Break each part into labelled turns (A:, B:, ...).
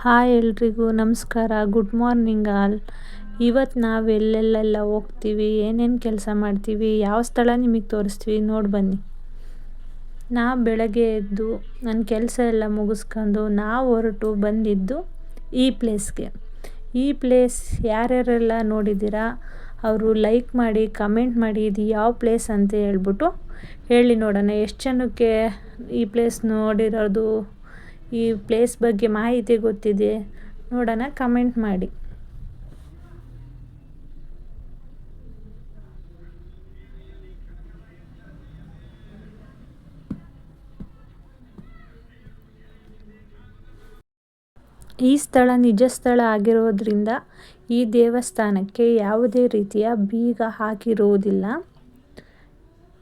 A: Hi ಎಲ್ರಿಗೂ ನಮಸ್ಕಾರ, good morning all. ಇವತ್ತು ನಾವು ಎಲ್ಲೆಲ್ಲೆಲ್ಲ ಹೋಗ್ತೀವಿ, ಏನೇನು ಕೆಲಸ ಮಾಡ್ತೀವಿ, ಯಾವ ಸ್ಥಳ ನಿಮಗೆ ತೋರಿಸ್ತೀವಿ ನೋಡಿ ಬನ್ನಿ. ನಾ ಬೆಳಗ್ಗೆ ಎದ್ದು ನನ್ನ ಕೆಲಸ ಎಲ್ಲ ಮುಗಿಸ್ಕೊಂಡು ನಾವು ಹೊರಟು ಬಂದಿದ್ದು ಈ ಪ್ಲೇಸ್ಗೆ. ಈ ಪ್ಲೇಸ್ ಯಾರ್ಯಾರೆಲ್ಲ ನೋಡಿದ್ದೀರಾ ಅವರು ಲೈಕ್ ಮಾಡಿ ಕಮೆಂಟ್ ಮಾಡಿ ಇದು ಯಾವ ಪ್ಲೇಸ್ ಅಂತ ಹೇಳ್ಬಿಟ್ಟು ಹೇಳಿ ನೋಡೋಣ. ಎಷ್ಟು ಜನಕ್ಕೆ ಈ ಪ್ಲೇಸ್ ನೋಡಿರೋದು, ಈ ಪ್ಲೇಸ್ ಬಗ್ಗೆ ಮಾಹಿತಿ ಗೊತ್ತಿದೆ ನೋಡೋಣ, ಕಮೆಂಟ್ ಮಾಡಿ. ಈ ಸ್ಥಳ ನಿಜ ಸ್ಥಳ ಆಗಿರೋದ್ರಿಂದ ಈ ದೇವಸ್ಥಾನಕ್ಕೆ ಯಾವುದೇ ರೀತಿಯ ಬೀಗ ಹಾಕಿರುವುದಿಲ್ಲ.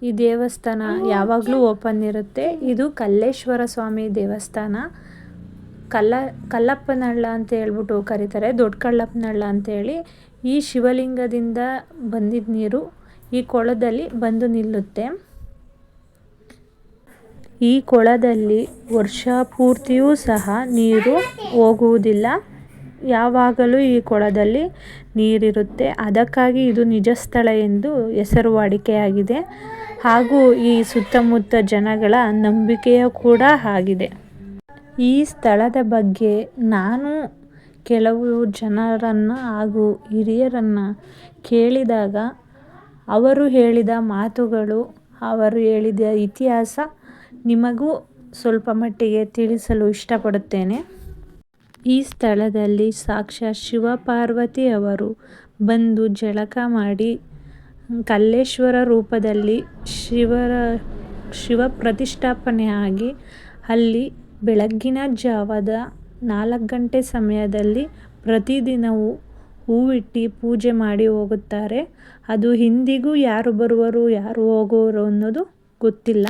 A: ಈ ದೇವಸ್ಥಾನ ಯಾವಾಗಲೂ ಓಪನ್ ಇರುತ್ತೆ. ಇದು ಕಲ್ಲೇಶ್ವರ ಸ್ವಾಮಿ ದೇವಸ್ಥಾನ. ಕಲ್ಲಪ್ಪನಹಳ್ಳ ಅಂತ ಹೇಳ್ಬಿಟ್ಟು ಕರೀತಾರೆ, ದೊಡ್ಡ ಕಲ್ಲಪ್ಪನಹಳ್ಳ ಅಂತೇಳಿ. ಈ ಶಿವಲಿಂಗದಿಂದ ಬಂದಿದ್ದ ನೀರು ಈ ಕೊಳದಲ್ಲಿ ಬಂದು ನಿಲ್ಲುತ್ತೆ. ಈ ಕೊಳದಲ್ಲಿ ವರ್ಷ ಪೂರ್ತಿಯೂ ಸಹ ನೀರು ಹೋಗುವುದಿಲ್ಲ. ಯಾವಾಗಲೂ ಈ ಕೊಳದಲ್ಲಿ ನೀರಿರುತ್ತೆ. ಅದಕ್ಕಾಗಿ ಇದು ನಿಜ ಸ್ಥಳ ಎಂದು ಹೆಸರು ವಾಡಿಕೆಯಾಗಿದೆ. ಹಾಗೂ ಈ ಸುತ್ತಮುತ್ತ ಜನಗಳ ನಂಬಿಕೆಯೂ ಕೂಡ ಆಗಿದೆ. ಈ ಸ್ಥಳದ ಬಗ್ಗೆ ನಾನು ಕೆಲವು ಜನರನ್ನು ಹಾಗೂ ಹಿರಿಯರನ್ನು ಕೇಳಿದಾಗ ಅವರು ಹೇಳಿದ ಮಾತುಗಳು, ಅವರು ಹೇಳಿದ ಇತಿಹಾಸ ನಿಮಗೂ ಸ್ವಲ್ಪ ಮಟ್ಟಿಗೆ ತಿಳಿಸಲು ಇಷ್ಟಪಡುತ್ತೇನೆ. ಈ ಸ್ಥಳದಲ್ಲಿ ಸಾಕ್ಷಾತ್ ಶಿವಪಾರ್ವತಿ ಅವರು ಬಂದು ಜಳಕ ಮಾಡಿ ಕಲ್ಲೇಶ್ವರ ರೂಪದಲ್ಲಿ ಶಿವ ಪ್ರತಿಷ್ಠಾಪನೆ ಆಗಿ ಅಲ್ಲಿ ಬೆಳಗ್ಗಿನ ಜಾವದ 4 ಗಂಟೆ ಸಮಯದಲ್ಲಿ ಪ್ರತಿದಿನವೂ ಹೂವಿಟ್ಟು ಪೂಜೆ ಮಾಡಿ ಹೋಗುತ್ತಾರೆ. ಅದು ಇಂದಿಗೂ ಯಾರು ಬರುವರು ಯಾರು ಹೋಗುವರು ಅನ್ನೋದು ಗೊತ್ತಿಲ್ಲ.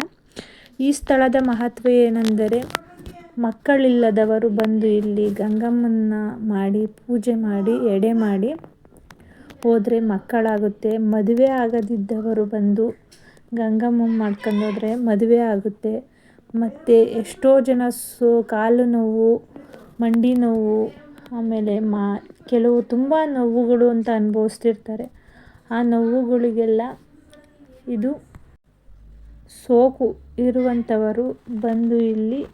A: ಈ ಸ್ಥಳದ ಮಹತ್ವ ಏನೆಂದರೆ, ಮಕ್ಕಳಿಲ್ಲದವರು ಬಂದು ಇಲ್ಲಿ ಗಂಗಮ್ಮನ ಮಾಡಿ ಪೂಜೆ ಮಾಡಿ ಎಡೆ ಮಾಡಿ ಹೋದರೆ ಮಕ್ಕಳಾಗುತ್ತೆ. ಮದುವೆ ಆಗದಿದ್ದವರು ಬಂದು ಗಂಗಮ್ಮನ ಮಾಡ್ಕೊಂಡು ಹೋದರೆ ಮದುವೆ ಆಗುತ್ತೆ. ಮತ್ತು ಎಷ್ಟೋ ಜನ ಕಾಲು ನೋವು, ಮಂಡಿ ನೋವು, ಆಮೇಲೆ ಕೆಲವು ತುಂಬ ನೋವುಗಳು ಅಂತ ಅನುಭವಿಸ್ತಿರ್ತಾರೆ. ಆ ನೋವುಗಳಿಗೆಲ್ಲ ಇದು ಸೋಕು ಇರುವಂಥವರು ಬಂದು ಇಲ್ಲಿ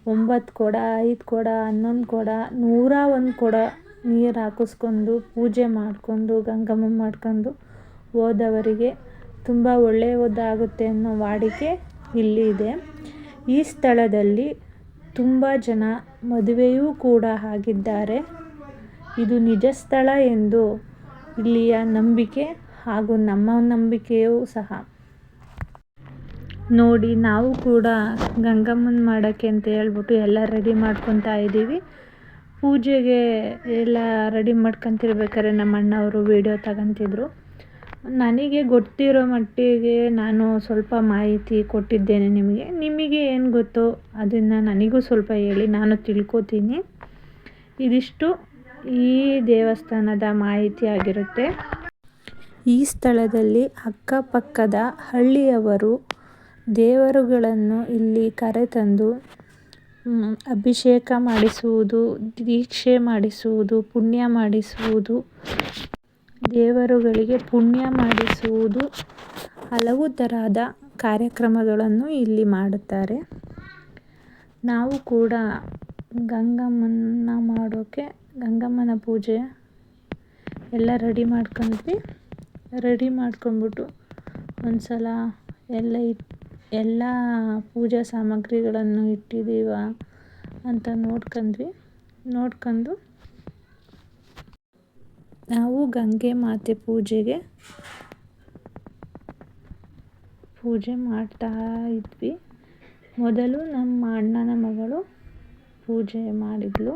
A: 9 ಕೊಡ, 5 ಕೊಡ, 11 ಕೊಡ, 101 ಕೊಡ ನೀರು ಹಾಕಿಸ್ಕೊಂಡು ಪೂಜೆ ಮಾಡಿಕೊಂಡು ಗಂಗಮ್ಮ ಮಾಡ್ಕೊಂಡು ಹೋದವರಿಗೆ ತುಂಬ ಒಳ್ಳೆಯದಾಗುತ್ತೆ ಅನ್ನೋ ವಾಡಿಕೆ ಇಲ್ಲಿ ಇದೆ. ಈ ಸ್ಥಳದಲ್ಲಿ ತುಂಬ ಜನ ಮದುವೆಯೂ ಕೂಡ ಆಗಿದ್ದಾರೆ. ಇದು ನಿಜ ಸ್ಥಳ ಎಂದು ಇಲ್ಲಿಯ ನಂಬಿಕೆ ಹಾಗೂ ನಮ್ಮ ನಂಬಿಕೆಯೂ ಸಹ. ನೋಡಿ, ನಾವು ಕೂಡ ಗಂಗಮ್ಮನ ಮಾಡೋಕ್ಕೆ ಅಂತ ಹೇಳ್ಬಿಟ್ಟು ಎಲ್ಲ ರೆಡಿ ಮಾಡ್ಕೊತಾ ಇದ್ದೀವಿ. ಪೂಜೆಗೆ ಎಲ್ಲ ರೆಡಿ ಮಾಡ್ಕೊತಿರ್ಬೇಕಾದ್ರೆ ನಮ್ಮ ಅಣ್ಣವರು ವೀಡಿಯೋ ತಗೊತಿದ್ರು. ನನಗೆ ಗೊತ್ತಿರೋ ಮಟ್ಟಿಗೆ ನಾನು ಸ್ವಲ್ಪ ಮಾಹಿತಿ ಕೊಟ್ಟಿದ್ದೇನೆ ನಿಮಗೆ ಏನು ಗೊತ್ತೋ ಅದನ್ನು ನನಗೂ ಸ್ವಲ್ಪ ಹೇಳಿ, ನಾನು ತಿಳ್ಕೊತೀನಿ. ಇದಿಷ್ಟು ಈ ದೇವಸ್ಥಾನದ ಮಾಹಿತಿ ಆಗಿರುತ್ತೆ. ಈ ಸ್ಥಳದಲ್ಲಿ ಅಕ್ಕಪಕ್ಕದ ಹಳ್ಳಿಯವರು ದೇವರುಗಳನ್ನು ಇಲ್ಲಿ ಕರೆತಂದು ಅಭಿಷೇಕ ಮಾಡಿಸುವುದು, ದೀಕ್ಷೆ ಮಾಡಿಸುವುದು, ಪುಣ್ಯ ಮಾಡಿಸುವುದು, ದೇವರುಗಳಿಗೆ ಪುಣ್ಯ ಮಾಡಿಸುವುದು, ಹಲವು ತರಹದ ಕಾರ್ಯಕ್ರಮಗಳನ್ನು ಇಲ್ಲಿ ಮಾಡುತ್ತಾರೆ. ನಾವು ಕೂಡ ಗಂಗಮ್ಮನ ಮಾಡೋಕ್ಕೆ ಗಂಗಮ್ಮನ ಪೂಜೆ ಎಲ್ಲ ರೆಡಿ ಮಾಡ್ಕೊಂಡ್ವಿ. ರೆಡಿ ಮಾಡ್ಕೊಂಡ್ಬಿಟ್ಟು ಒಂದು ಸಲ ಎಲ್ಲ ಪೂಜಾ ಸಾಮಗ್ರಿಗಳನ್ನು ಇಟ್ಟಿದ್ದೀವ ಅಂತ ನೋಡ್ಕೊಂಡು ನಾವು ಗಂಗೆ ಮಾತೆ ಪೂಜೆ ಮಾಡ್ತಾ ಇದ್ವಿ. ಮೊದಲು ನಮ್ಮ ಅಣ್ಣನ ಮಗಳು ಪೂಜೆ ಮಾಡಿದ್ಲು.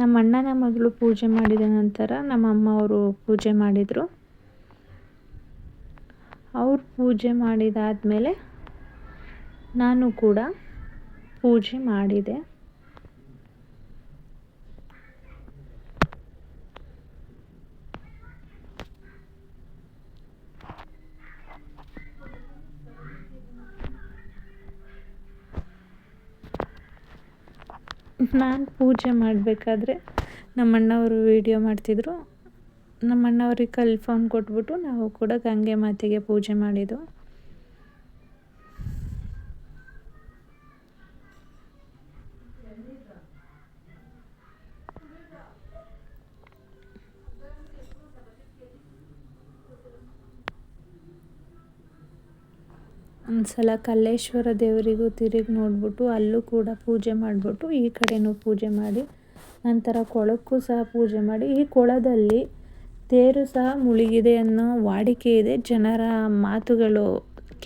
A: ನಮ್ಮ ಅಣ್ಣನ ಮಗಳು ಪೂಜೆ ಮಾಡಿದ ನಂತರ ನಮ್ಮ ಅಮ್ಮ ಅವರು ಪೂಜೆ ಮಾಡಿದರು. ಅವ್ರು ಪೂಜೆ ಮಾಡಿದಾದಮೇಲೆ ನಾನು ಕೂಡ ಪೂಜೆ ಮಾಡಿದೆ. ನಾನು ಪೂಜೆ ಮಾಡಬೇಕಾದ್ರೆ ನಮ್ಮಣ್ಣವರು ವೀಡಿಯೋ ಮಾಡ್ತಿದ್ರು. ನಮ್ಮಣ್ಣವ್ರಿಗೆ ಕಲ್ ಫೋನ್ ಕೊಟ್ಬಿಟ್ಟು ನಾವು ಕೂಡ ಗಂಗೆ ಮಾತೆಗೆ ಪೂಜೆ ಮಾಡಿದ್ದು. ಒಂದ್ಸಲ ಕಲ್ಲೇಶ್ವರ ದೇವರಿಗೂ ತಿರುಗಿ ನೋಡಿಬಿಟ್ಟು ಅಲ್ಲೂ ಕೂಡ ಪೂಜೆ ಮಾಡಿಬಿಟ್ಟು ಈ ಕಡೆನೂ ಪೂಜೆ ಮಾಡಿ ನಂತರ ಕೊಳಕ್ಕೂ ಸಹ ಪೂಜೆ ಮಾಡಿ, ಈ ಕೊಳದಲ್ಲಿ ತೇರು ಸಹ ಮುಳುಗಿದೆ ಅನ್ನೋ ವಾಡಿಕೆ ಇದೆ, ಜನರ ಮಾತುಗಳು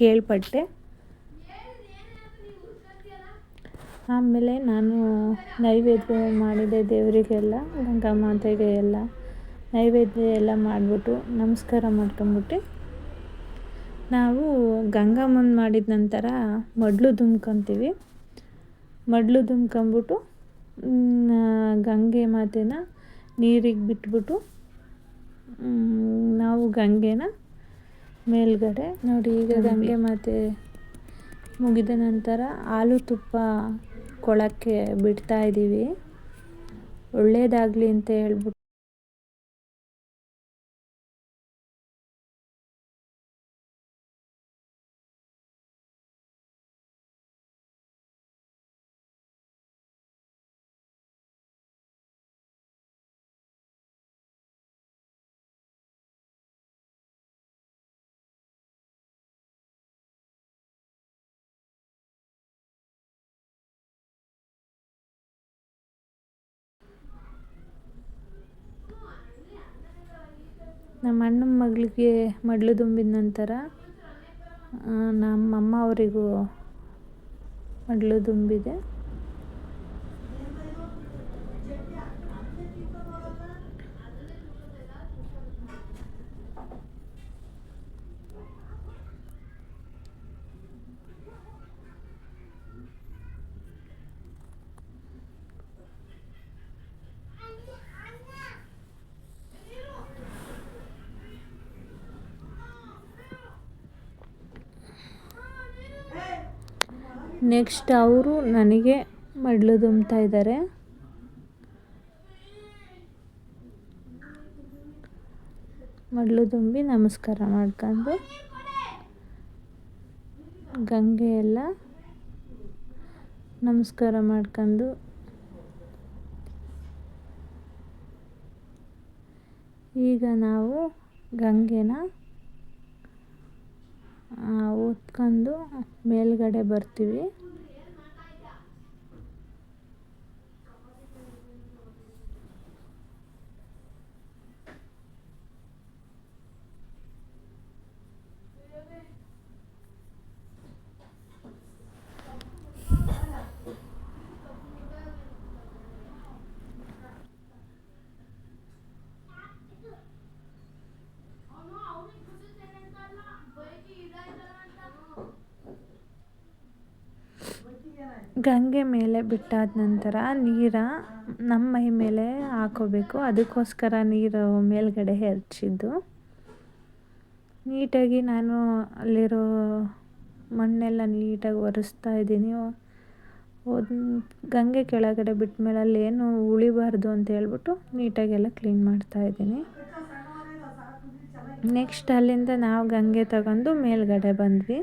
A: ಕೇಳ್ಪಟ್ಟೆ. ಆಮೇಲೆ ನಾನು ನೈವೇದ್ಯ ಮಾಡಿದೆ ದೇವರಿಗೆಲ್ಲ, ಗಂಗಾ ಮಾತೆಗೆ ಎಲ್ಲ ನೈವೇದ್ಯ ಎಲ್ಲ ಮಾಡಿಬಿಟ್ಟು ನಮಸ್ಕಾರ ಮಾಡ್ಕೊಂಬಿಟ್ಟು ನಾವು ಗಂಗಮ್ಮನ ಮಾಡಿದ ನಂತರ ಮಡ್ಲು ದುಮ್ಕೊಂತೀವಿ. ಮಡ್ಲು ದುಮ್ಕೊಂಬಿಟ್ಟು ಗಂಗೆ ಮಾತೆನ ನೀರಿಗೆ ಬಿಟ್ಬಿಟ್ಟು ನಾವು ಗಂಗೆನ ಮೇಲ್ಗಡೆ ನೋಡಿ, ಈಗ ಗಂಗೆ ಮಾತೆ ಮುಗಿದ ನಂತರ ಹಾಲು ತುಪ್ಪ ಕೊಳಕ್ಕೆ ಬಿಡ್ತಾ ಇದ್ದೀವಿ, ಒಳ್ಳೆಯದಾಗಲಿ ಅಂತ ಹೇಳ್ಬಿಟ್ಟು. ನಮ್ಮ ಅಣ್ಣನ ಮಗಳಿಗೆ ಮಡ್ಲು ತುಂಬಿದ ನಂತರ ನಮ್ಮಮ್ಮ ಅವರಿಗೂ ಮಡ್ಲು ತುಂಬಿದೆ. ನೆಕ್ಸ್ಟ್ ಅವರು ನನಗೆ ಮಡ್ಲು ದುಮ್ತಾ ಇದ್ದಾರೆ. ಮಡ್ಲು ತುಂಬಿ ನಮಸ್ಕಾರ ಮಾಡ್ಕೊಂಡು ಗಂಗೆ ಎಲ್ಲ ನಮಸ್ಕಾರ ಮಾಡ್ಕೊಂಡು ಈಗ ನಾವು ಗಂಗೆನ ಹೊತ್ಕೊಂಡು ಮೇಲ್ಗಡೆ ಬರ್ತೀವಿ. ಗಂಗೆ ಮೇಲೆ ಬಿಟ್ಟಾದ ನಂತರ ನೀರ ನಮ್ಮ ಮೈ ಮೇಲೆ ಹಾಕೋಬೇಕು, ಅದಕ್ಕೋಸ್ಕರ ನೀರು ಮೇಲ್ಗಡೆ ಎರಚಿದ್ದು. ನೀಟಾಗಿ ನಾನು ಅಲ್ಲಿರೋ ಮಣ್ಣೆಲ್ಲ ನೀಟಾಗಿ ಒರೆಸ್ತಾ ಇದ್ದೀನಿ. ಗಂಗೆ ಕೆಳಗಡೆ ಬಿಟ್ಟ ಮೇಲೆ ಅಲ್ಲೇನು ಉಳಿಬಾರ್ದು ಅಂತ ಹೇಳ್ಬಿಟ್ಟು ನೀಟಾಗೆಲ್ಲ ಕ್ಲೀನ್ ಮಾಡ್ತಾ ಇದ್ದೀನಿ. ನೆಕ್ಸ್ಟ್ ಅಲ್ಲಿಂದ ನಾವು ಗಂಗೆ ತಗೊಂಡು ಮೇಲ್ಗಡೆ ಬಂದ್ವಿ.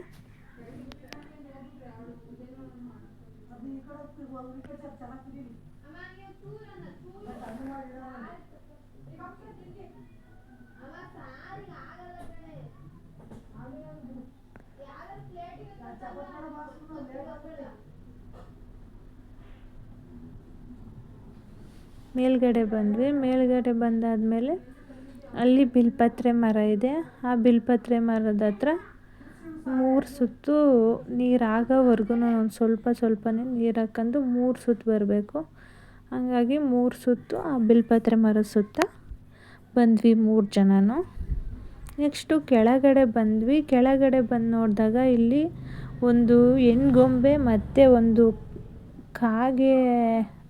A: ಮೇಲ್ಗಡೆ ಬಂದ್ವಿ. ಮೇಲ್ಗಡೆ ಬಂದಾದಮೇಲೆ ಅಲ್ಲಿ ಬಿಲ್ಪತ್ರೆ ಮರ ಇದೆ. ಆ ಬಿಲ್ಪತ್ರೆ ಮರದ ಹತ್ರ 3 ಸುತ್ತು ನೀರು ಆಗೋವರೆಗೂ ಒಂದು ಸ್ವಲ್ಪ ಸ್ವಲ್ಪನೇ ನೀರು ಹಾಕ್ಕೊಂಡು 3 ಸುತ್ತು ಬರಬೇಕು. ಹಾಗಾಗಿ 3 ಸುತ್ತು ಆ ಬಿಲ್ಪತ್ರೆ ಮರದ ಸುತ್ತ ಬಂದ್ವಿ 3 ಜನನು. ನೆಕ್ಸ್ಟು ಕೆಳಗಡೆ ಬಂದ್ವಿ. ಕೆಳಗಡೆ ಬಂದು ನೋಡಿದಾಗ ಇಲ್ಲಿ ಒಂದು ಹೆಣ್ಗೊಂಬೆ ಮತ್ತು ಒಂದು ಕಾಗೆ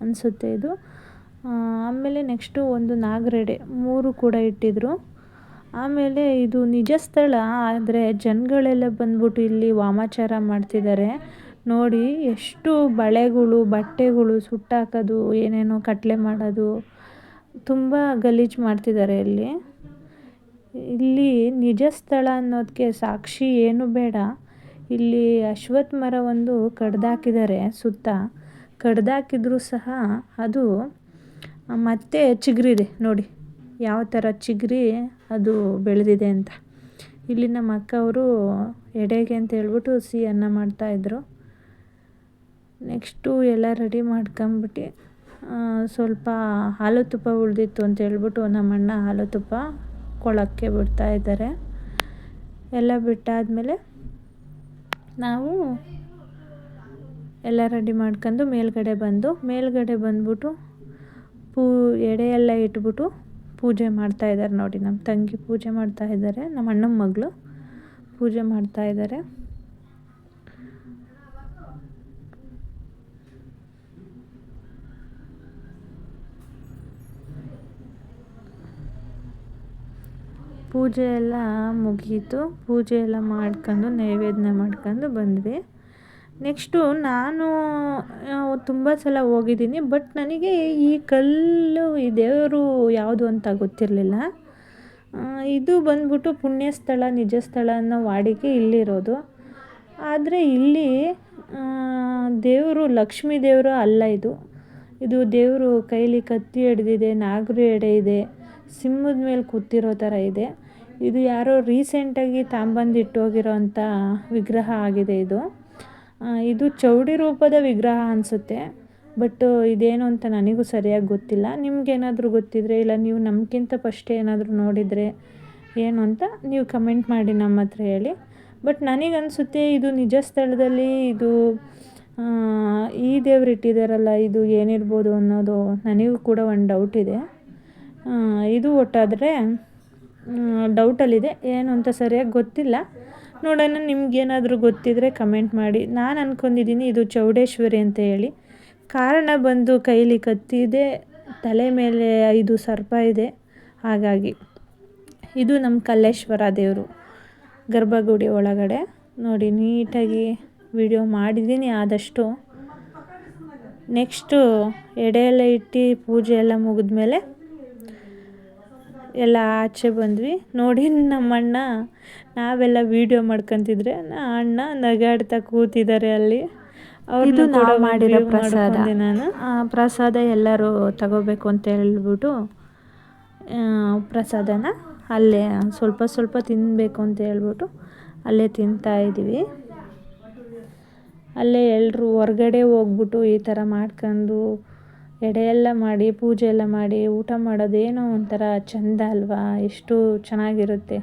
A: ಅನಿಸುತ್ತೆ ಇದು. ಆಮೇಲೆ ನೆಕ್ಸ್ಟು ಒಂದು ನಾಗರಡೆ 3 ಕೂಡ ಇಟ್ಟಿದ್ರು. ಆಮೇಲೆ ಇದು ನಿಜ ಸ್ಥಳ, ಆದರೆ ಜನಗಳೆಲ್ಲ ಬಂದ್ಬಿಟ್ಟು ಇಲ್ಲಿ ವಾಮಾಚಾರ ಮಾಡ್ತಿದ್ದಾರೆ. ನೋಡಿ ಎಷ್ಟು ಬಳೆಗಳು, ಬಟ್ಟೆಗಳು ಸುಟ್ಟಾಕೋದು, ಏನೇನೋ ಕಟ್ಲೆ ಮಾಡೋದು, ತುಂಬ ಗಲೀಜು ಮಾಡ್ತಿದ್ದಾರೆ ಇಲ್ಲಿ. ಇಲ್ಲಿ ನಿಜ ಸ್ಥಳ ಅನ್ನೋದಕ್ಕೆ ಸಾಕ್ಷಿ ಏನು ಬೇಡ, ಇಲ್ಲಿ ಅಶ್ವತ್ಥ ಮರ ಒಂದು ಕಡ್ದಾಕಿದ್ದಾರೆ ಸುತ್ತ. ಕಡ್ದಾಕಿದ್ರೂ ಸಹ ಅದು ಮತ್ತೆ ಚಿಗುರಿದೆ ನೋಡಿ, ಯಾವ ಥರ ಚಿಗುರಿ ಅದು ಬೆಳೆದಿದೆ ಅಂತ. ಇಲ್ಲಿ ನಮ್ಮ ಅಕ್ಕ ಅವರು ಎಡೆಗೆ ಅಂತ ಹೇಳ್ಬಿಟ್ಟು ಸಿಹಿ ಅನ್ನ ಮಾಡ್ತಾಯಿದ್ರು. ನೆಕ್ಸ್ಟು ಎಲ್ಲ ರೆಡಿ ಮಾಡ್ಕೊಂಬಿಟ್ಟು ಸ್ವಲ್ಪ ಹಾಲು ತುಪ್ಪ ಉಳಿದಿತ್ತು ಅಂತ ಹೇಳ್ಬಿಟ್ಟು ನಮ್ಮಣ್ಣ ಹಾಲು ತುಪ್ಪ ಕೊಳಕ್ಕೆ ಬಿಡ್ತಾಯಿದ್ದಾರೆ. ಎಲ್ಲ ಬಿಟ್ಟಾದಮೇಲೆ ನಾವು ಎಲ್ಲ ರೆಡಿ ಮಾಡ್ಕೊಂಡು ಮೇಲ್ಗಡೆ ಬಂದ್ಬಿಟ್ಟು ಎಡೆ ಎಲ್ಲ ಇಟ್ಬಿಟ್ಟು ಪೂಜೆ ಮಾಡ್ತಾಯಿದ್ದಾರೆ ನೋಡಿ. ನಮ್ಮ ತಂಗಿ ಪೂಜೆ ಮಾಡ್ತಾಯಿದ್ದಾರೆ, ನಮ್ಮ ಅಣ್ಣನ ಮಗಳು ಪೂಜೆ ಮಾಡ್ತಾಯಿದ್ದಾರೆ. ಪೂಜೆ ಎಲ್ಲ ಮುಗೀತು. ಪೂಜೆ ಎಲ್ಲ ಮಾಡ್ಕೊಂಡು ನೈವೇದ್ಯ ಮಾಡ್ಕೊಂಡು ಬಂದ್ವಿ. ನೆಕ್ಸ್ಟು ನಾನು ತುಂಬ ಸಲ ಹೋಗಿದ್ದೀನಿ, ಬಟ್ ನನಗೆ ಈ ಕಲ್ಲು ಈ ದೇವರು ಯಾವುದು ಅಂತ ಗೊತ್ತಿರಲಿಲ್ಲ. ಇದು ಬಂದ್ಬಿಟ್ಟು ಪುಣ್ಯ ಸ್ಥಳ, ನಿಜ ಸ್ಥಳ ಅನ್ನೋ ವಾಡಿಕೆ ಇಲ್ಲಿರೋದು. ಆದರೆ ಇಲ್ಲಿ ದೇವರು ಲಕ್ಷ್ಮೀ ದೇವರು ಅಲ್ಲ. ಇದು ದೇವರು ಕೈಲಿ ಕತ್ತಿ ಹಿಡ್ದಿದೆ, ನಾಗರ ಎಡೆ ಇದೆ, ಸಿಂಹದ ಮೇಲೆ ಕೂತಿರೋ ಥರ ಇದೆ. ಇದು ಯಾರೋ ರೀಸೆಂಟಾಗಿ ತಾಂಬಂದು ಇಟ್ಟೋಗಿರೋ ಅಂಥ ವಿಗ್ರಹ ಆಗಿದೆ ಇದು ಚೌಡಿ ರೂಪದ ವಿಗ್ರಹ ಅನಿಸುತ್ತೆ. ಬಟ್ ಇದೇನು ಅಂತ ನನಗೂ ಸರಿಯಾಗಿ ಗೊತ್ತಿಲ್ಲ. ನಿಮ್ಗೇನಾದರೂ ಗೊತ್ತಿದ್ದರೆ, ಇಲ್ಲ ನೀವು ನಮಗಿಂತ ಫಸ್ಟ್ ಏನಾದರೂ ನೋಡಿದರೆ ಏನು ಅಂತ ನೀವು ಕಮೆಂಟ್ ಮಾಡಿ ನಮ್ಮ ಹತ್ರ ಹೇಳಿ. ಬಟ್ ನನಗನ್ಸುತ್ತೆ ಇದು ನಿಜ ಸ್ಥಳದಲ್ಲಿ ಇದು ಈ ದೇವ್ರು ಇಟ್ಟಿದ್ದಾರಲ್ಲ, ಇದು ಏನಿರ್ಬೋದು ಅನ್ನೋದು ನನಗೂ ಕೂಡ ಒಂದು ಡೌಟ್ ಇದೆ. ಇದು ಒಟ್ಟಾದರೆ ಡೌಟಲ್ಲಿದೆ, ಏನು ಅಂತ ಸರಿಯಾಗಿ ಗೊತ್ತಿಲ್ಲ. ನೋಡೋಣ, ನಿಮ್ಗೇನಾದರೂ ಗೊತ್ತಿದ್ದರೆ ಕಮೆಂಟ್ ಮಾಡಿ. ನಾನು ಅಂದ್ಕೊಂಡಿದ್ದೀನಿ ಇದು ಚೌಡೇಶ್ವರಿ ಅಂತ ಹೇಳಿ. ಕಾರಣ ಬಂದು ಕೈಲಿ ಕತ್ತಿ ಇದೆ, ತಲೆ ಮೇಲೆ 5 ಸರ್ಪ ಇದೆ. ಹಾಗಾಗಿ ಇದು ನಮ್ಮ ಕಲ್ಲೇಶ್ವರ ದೇವರು ಗರ್ಭಗುಡಿ ಒಳಗಡೆ. ನೋಡಿ ನೀಟಾಗಿ ವಿಡಿಯೋ ಮಾಡಿದ್ದೀನಿ ಆದಷ್ಟು. ನೆಕ್ಸ್ಟು ಎಡೆ ಎಲ್ಲ ಇಟ್ಟು ಪೂಜೆ ಎಲ್ಲ ಮುಗಿದ್ಮೇಲೆ ಎಲ್ಲ ಆಚೆ ಬಂದ್ವಿ. ನೋಡಿ ನಮ್ಮಣ್ಣ ನಾವೆಲ್ಲ ವೀಡಿಯೋ ಮಾಡ್ಕೊತಿದ್ರೆ ಅಣ್ಣ ನಗಾಡ್ತಾ ಕೂತಿದ್ದಾರೆ ಅಲ್ಲಿ. ಅವ್ರದ್ದು ಕೂಡ ಮಾಡಿರೋ ಪ್ರಸಾದ. ನಾನು ಪ್ರಸಾದ ಎಲ್ಲರೂ ತಗೋಬೇಕು ಅಂತ ಹೇಳ್ಬಿಟ್ಟು ಪ್ರಸಾದನ ಅಲ್ಲೇ ಸ್ವಲ್ಪ ತಿನ್ನಬೇಕು ಅಂತ ಹೇಳ್ಬಿಟ್ಟು ಅಲ್ಲೇ ತಿಂತಾಯಿದ್ದೀವಿ. ಅಲ್ಲೇ ಎಲ್ಲರೂ ಹೊರ್ಗಡೆ ಹೋಗ್ಬಿಟ್ಟು ಈ ಥರ ಮಾಡ್ಕೊಂಡು ಎಡೆ ಎಲ್ಲ ಮಾಡಿ, ಪೂಜೆ ಎಲ್ಲ ಮಾಡಿ ಊಟ ಮಾಡೋದೇನೋ ಒಂಥರ ಚೆಂದ ಅಲ್ವಾ, ಎಷ್ಟು ಚೆನ್ನಾಗಿರುತ್ತೆ.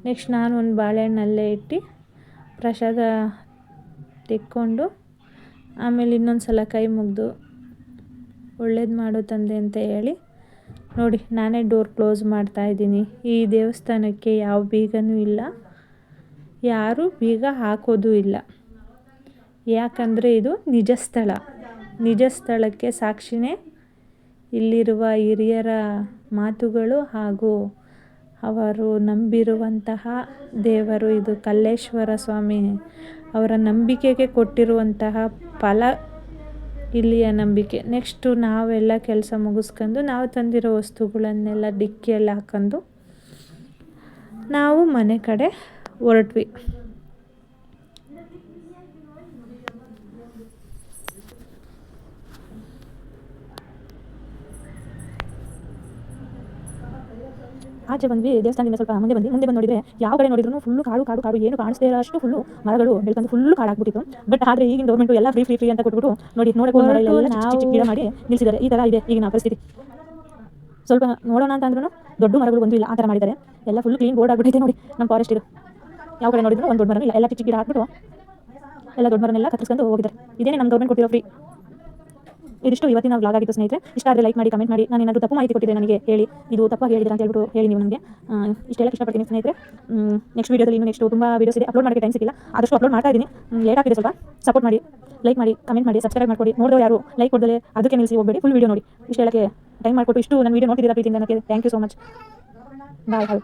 A: ನೆಕ್ಸ್ಟ್ ನಾನು ಒಂದು ಬಾಳೆಹಣ್ಣಲ್ಲೇ ಇಟ್ಟು ಪ್ರಸಾದ ತೆಕ್ಕೊಂಡು ಆಮೇಲೆ ಇನ್ನೊಂದು ಸಲ ಕೈ ಮುಗಿದು ಒಳ್ಳೇದು ಮಾಡು ತಂದೆ ಅಂತ ಹೇಳಿ ನೋಡಿ ನಾನೇ ಡೋರ್ ಕ್ಲೋಸ್ ಮಾಡ್ತಾಯಿದ್ದೀನಿ. ಈ ದೇವಸ್ಥಾನಕ್ಕೆ ಯಾವ ಬೀಗನೂ ಇಲ್ಲ, ಯಾರೂ ಬೀಗ ಹಾಕೋದು ಇಲ್ಲ. ಯಾಕಂದರೆ ಇದು ನಿಜ ಸ್ಥಳ. ನಿಜ ಸ್ಥಳಕ್ಕೆ ಸಾಕ್ಷಿನೇ ಇಲ್ಲಿರುವ ಹಿರಿಯರ ಮಾತುಗಳು ಹಾಗೂ ಅವರು ನಂಬಿರುವಂತಹ ದೇವರು. ಇದು ಕಲ್ಲೇಶ್ವರ ಸ್ವಾಮಿ ಅವರ ನಂಬಿಕೆಗೆ ಕೊಟ್ಟಿರುವಂತಹ ಫಲ ಇಲ್ಲಿಯ ನಂಬಿಕೆ. ನೆಕ್ಸ್ಟು ನಾವೆಲ್ಲ ಕೆಲಸ ಮುಗಿಸ್ಕೊಂಡು ನಾವು ತಂದಿರೋ ವಸ್ತುಗಳನ್ನೆಲ್ಲ ಡಿಕ್ಕಿಯಲ್ಲಿ ಹಾಕೊಂಡು ನಾವು ಮನೆ ಕಡೆ ಹೊರಟ್ವಿ. ಆಚೆ ಬಂದ್ವಿ. ದೇವಸ್ಥಾನದಿಂದ ಸ್ವಲ್ಪ ಮುಂದೆ ಬಂದು ನೋಡಿದರೆ ಯಾವ ಕಡೆ ನೋಡಿದ್ರು ಫುಲ್ಲು ಕಾಡು, ಏನು ಕಾಣಿಸ್ತಾ ಇರೋ ಅಷ್ಟು ಫುಲ್ಲು ಮರಗಳು ಬೆಳ್ಕೊಂಡು ಫುಲ್ಲು ಕಾಡಾಗ್ಬಿಟ್ಟಿತ್ತು. ಬಟ್ ಆದರೆ ಈಗಿನ ಗೌರ್ಮೆಂಟು ಎಲ್ಲ ಫ್ರೀ ಅಂತ ಕೊಟ್ಬಿಟ್ಟು ನೋಡಿ ನೋಡೋಕೆ ಚಿಕ್ಕ ಗಿಡ ಮಾಡಿ ನಿಲ್ಲಿಸಿದ್ದಾರೆ. ಈ ಥರ ಇದೆ ಈಗಿನ ಪರಿಸ್ಥಿತಿ. ಸ್ವಲ್ಪ ನೋಡೋಣ ಅಂತ ಅಂದ್ರೂ ದೊಡ್ಡ ಮರಗಳು ಒಂದು ಇಲ್ಲ, ಆ ಥರ ಮಾಡಿದ್ದಾರೆ. ಎಲ್ಲ ಫುಲ್ ಕ್ಲೀನ್ ಬೋರ್ಡ್ ಆಗಿಬಿಟ್ಟೈತೆ ನೋಡಿ ನಮ್ಮ ಫಾರೆಸ್ಟ್ ಇದು. ಯಾವ ಕಡೆ ನೋಡಿದ್ರು ಒಂದು ದೊಡ್ಡ ಮರ ಇಲ್ಲ, ಎಲ್ಲ ಚಿಕ್ಕ ಗಿಡ ಹಾಕ್ಬಿಟ್ಟು ಎಲ್ಲ ದೊಡ್ಡ ಮರನೆಲ್ಲ ಕತ್ತರಿಸ್ಕೊಂಡು ಹೋಗಿದ್ದಾರೆ. ಇದೇನೇ ನಮ್ಮ ಗೌರ್ಮೆಂಟ್ ಕೊಟ್ಟಿರೋ ಫ್ರೀ. ಇದಿಷ್ಟು ಇವತ್ತಿನ ವ್ಲಾಗ್ ಆಗಿತ್ತು ಸ್ನೇಹಿತರೆ. ಇಷ್ಟ ಆದರೆ ಲೈಕ್ ಮಾಡಿ, ಕಮೆಂಟ್ ಮಾಡಿ. ನಾನು ಏನಾದರೂ ತಪ್ಪು ಮಾಹಿತಿ ಕೊಟ್ಟಿದ್ದೆ ನನಗೆ ಹೇಳಿ, ಇದು ತಪ್ಪಾಗಿ ಹೇಳಿದ್ರೆ ಅಂತ ಹೇಳ್ಬಿಟ್ಟು ಹೇಳಿ ನೀವು ನನಗೆ. ಇಷ್ಟು ಹೇಳಕ್ಕೆ ಇಷ್ಟಪಡ್ತೀನಿ ಸ್ನೇಹಿತರೆ. ನೆಕ್ಸ್ಟ್ ವೀಡಿಯೋದಲ್ಲಿ ನೆಕ್ಸ್ಟ್ ತುಂಬ ವೀಡಿಯೋಸ್ ಇದೆ, ಅಪ್ಲೋಡ್ ಮಾಡೋಕ್ಕೆ ಟೈಮ್ ಸಿಕ್ಕಿಲ್ಲ. ಆದಷ್ಟು ಅಪ್ಲೋಡ್ ಮಾಡ್ತಾ ಇದ್ದೀನಿ. ಲೇಟ್ ಆಗಿದೆ ಸ್ವಲ್ಪ, ಸಪೋರ್ಟ್ ಮಾಡಿ, ಲೈಕ್ ಮಾಡಿ, ಕಮೆಂಟ್ ಮಾಡಿ, ಸಬ್ಸ್ಕ್ರೈಬ್ ಮಾಡ್ಕೊಡಿ. ನೋಡೋರು ಯಾರು ಲೈಕ್ ಕೊಡದೆ ಅದಕ್ಕೆ ನಿಲ್ಲಿಸಿ ಹೋಗಬೇಡಿ, ಫುಲ್ ವೀಡಿಯೋ ನೋಡಿ. ಇಷ್ಟು ಹೇಳಕ್ಕೆ ಟೈಮ್ ಮಾಡಿಕೊಟ್ಟು ಇಷ್ಟು ನನ್ನ ವೀಡಿಯೋ ನೋಡ್ತಿದ್ದೀರಾ ಪ್ರೀತಿಯಿಂದ ನನಗೆ thank you so much. Bye.